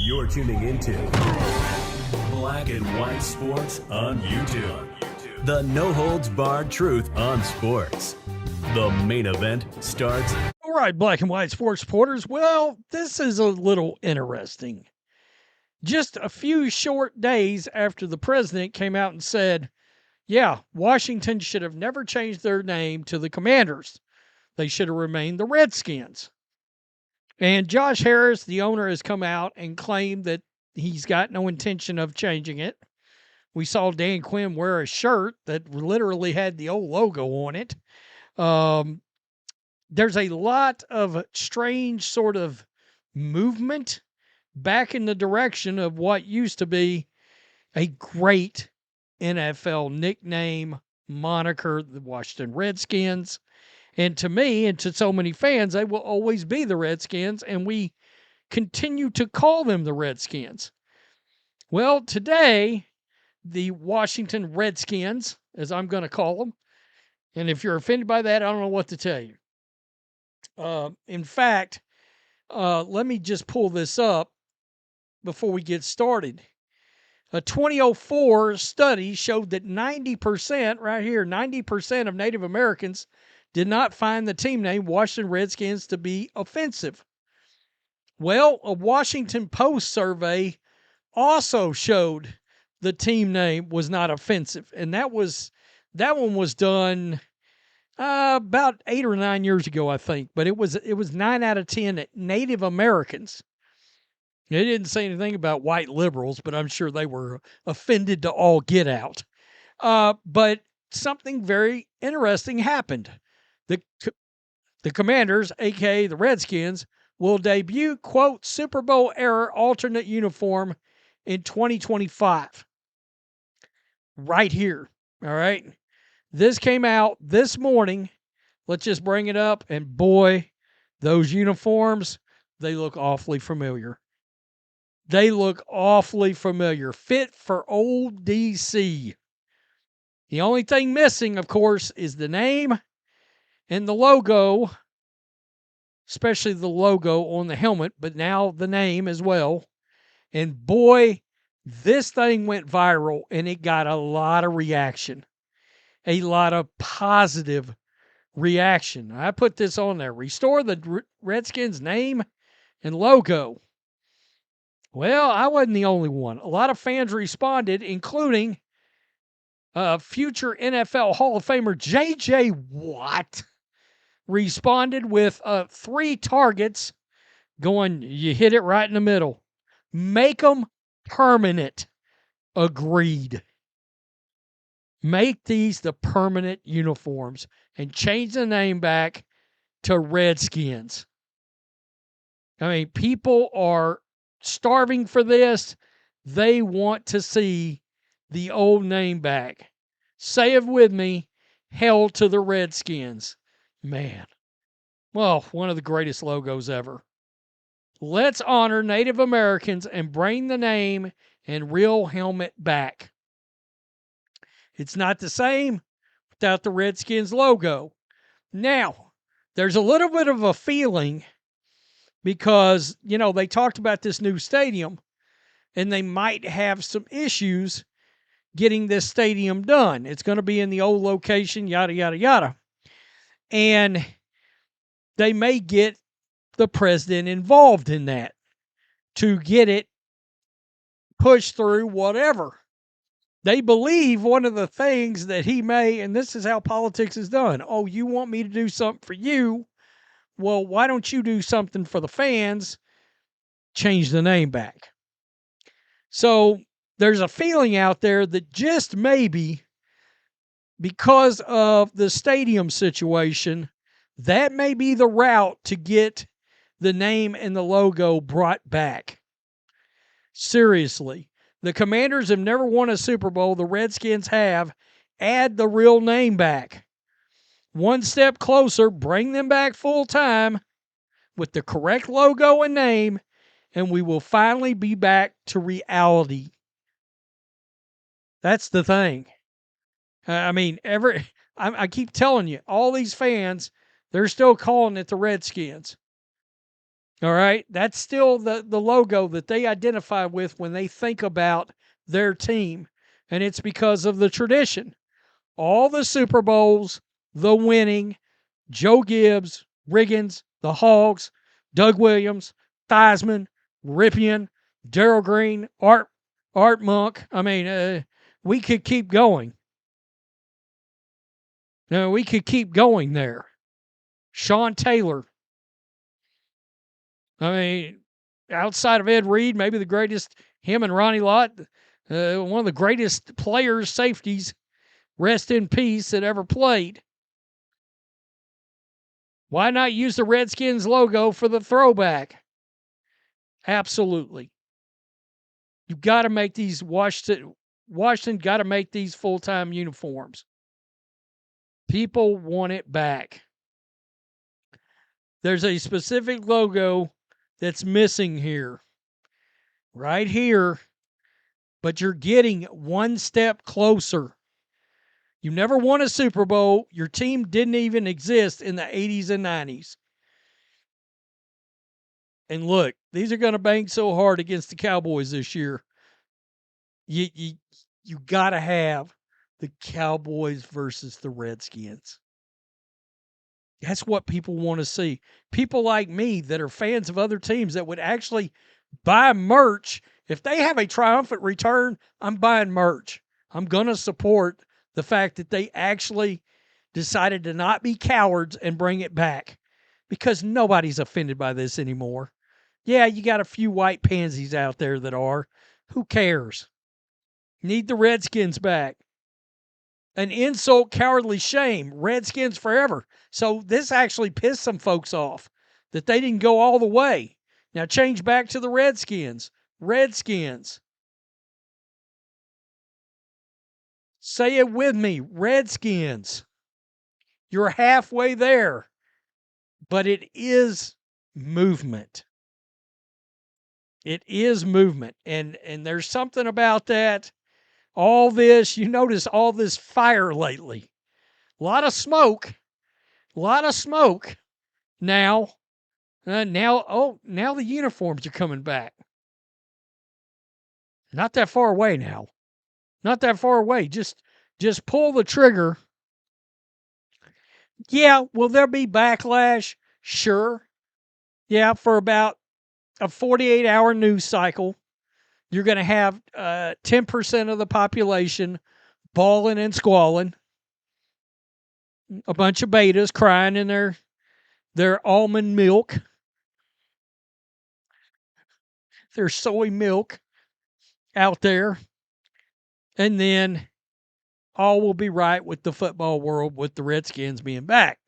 You're tuning into Black and White Sports on YouTube. The no-holds-barred truth on sports. The main event starts. All right, Black and White Sports supporters. Well, this is a little interesting. Just a few short days after the president came out and said, yeah, Washington should have never changed their name to the Commanders. They should have remained the Redskins. And Josh Harris, the owner, has come out and claimed that he's got no intention of changing it. We saw Dan Quinn wear a shirt that literally had the old logo on it. There's a lot of strange sort of movement back in the direction of what used to be a great NFL nickname, moniker, the Washington Redskins. And to me, and to so many fans, they will always be the Redskins, and we continue to call them the Redskins. Well, today, the Washington Redskins, as I'm going to call them, and if you're offended by that, I don't know what to tell you. In fact, let me just pull this up before we get started. A 2004 study showed that 90%, right here, 90% of Native Americans did not find the team name Washington Redskins to be offensive. Well, a Washington Post survey also showed the team name was not offensive, and that one was done about 8 or 9 years ago, I think. But it was 9 out of 10 Native Americans. It didn't say anything about white liberals, but I'm sure they were offended to all get out. But something very interesting happened. The Commanders, a.k.a. the Redskins, will debut, quote, Super Bowl-era alternate uniform in 2025. Right here, all right? This came out this morning. Let's just bring it up, and boy, those uniforms, they look awfully familiar. They look awfully familiar. Fit for old DC. The only thing missing, of course, is the name and the logo, especially the logo on the helmet, but now the name as well. And boy, this thing went viral, and it got a lot of reaction. A lot of positive reaction. I put this on there. Restore the Redskins name and logo. Well, I wasn't the only one. A lot of fans responded, including future NFL Hall of Famer J.J. Watt responded with 3 targets going, you hit it right in the middle. Make them permanent. Agreed. Make these the permanent uniforms and change the name back to Redskins. I mean, people are starving for this. They want to see the old name back. Say it with me, hell to the Redskins. Man, well, one of the greatest logos ever. Let's honor Native Americans and bring the name and real helmet back. It's not the same without the Redskins logo. Now, there's a little bit of a feeling because, they talked about this new stadium and they might have some issues getting this stadium done. It's going to be in the old location, yada, yada, yada. And they may get the president involved in that to get it pushed through, whatever. They believe one of the things that he may, and this is how politics is done. Oh, you want me to do something for you? Well, why don't you do something for the fans? Change the name back. So there's a feeling out there that just maybe because of the stadium situation, that may be the route to get the name and the logo brought back. Seriously. The Commanders have never won a Super Bowl. The Redskins have. Add the real name back. One step closer, bring them back full time with the correct logo and name, and we will finally be back to reality. That's the thing. I keep telling you, all these fans, they're still calling it the Redskins. All right. That's still the logo that they identify with when they think about their team. And it's because of the tradition. All the Super Bowls, the winning, Joe Gibbs, Riggins, the Hogs, Doug Williams, Theismann, Ripien, Darrell Green, Art Monk. I mean, we could keep going. No, we could keep going there. Sean Taylor. I mean, outside of Ed Reed, maybe the greatest, him and Ronnie Lott, one of the greatest players, safeties, rest in peace, that ever played. Why not use the Redskins logo for the throwback? Absolutely. You've got to make these Washington got to make these full-time uniforms. People want it back. There's a specific logo that's missing here. Right here. But you're getting one step closer. You never won a Super Bowl. Your team didn't even exist in the 80s and 90s. And look, these are going to bang so hard against the Cowboys this year. You got to have the Cowboys versus the Redskins. That's what people want to see. People like me that are fans of other teams that would actually buy merch. If they have a triumphant return, I'm buying merch. I'm going to support the fact that they actually decided to not be cowards and bring it back, because nobody's offended by this anymore. Yeah, you got a few white pansies out there that are. Who cares? Need the Redskins back. An insult, cowardly shame. Redskins forever. So this actually pissed some folks off that they didn't go all the way. Now change back to the Redskins. Redskins. Say it with me. Redskins. You're halfway there. But it is movement. It is movement. And there's something about that. All this, you notice all this fire lately. A lot of smoke. A lot of smoke now. Now the uniforms are coming back. Not that far away now. Not that far away. Just pull the trigger. Yeah, will there be backlash? Sure. Yeah, for about a 48-hour news cycle, you're going to have 10% of the population bawling and squalling. A bunch of betas crying in their almond milk, their soy milk out there. And then all will be right with the football world with the Redskins being back.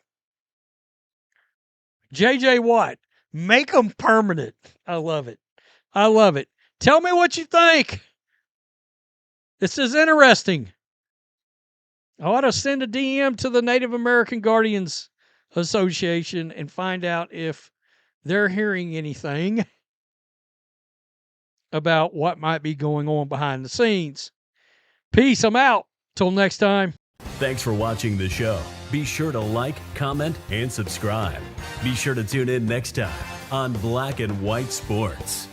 J.J. Watt, make them permanent. I love it. I love it. Tell me what you think. This is interesting. I ought to send a DM to the Native American Guardians Association and find out if they're hearing anything about what might be going on behind the scenes. Peace. I'm out. Till next time. Thanks for watching the show. Be sure to like, comment, and subscribe. Be sure to tune in next time on Black and White Sports.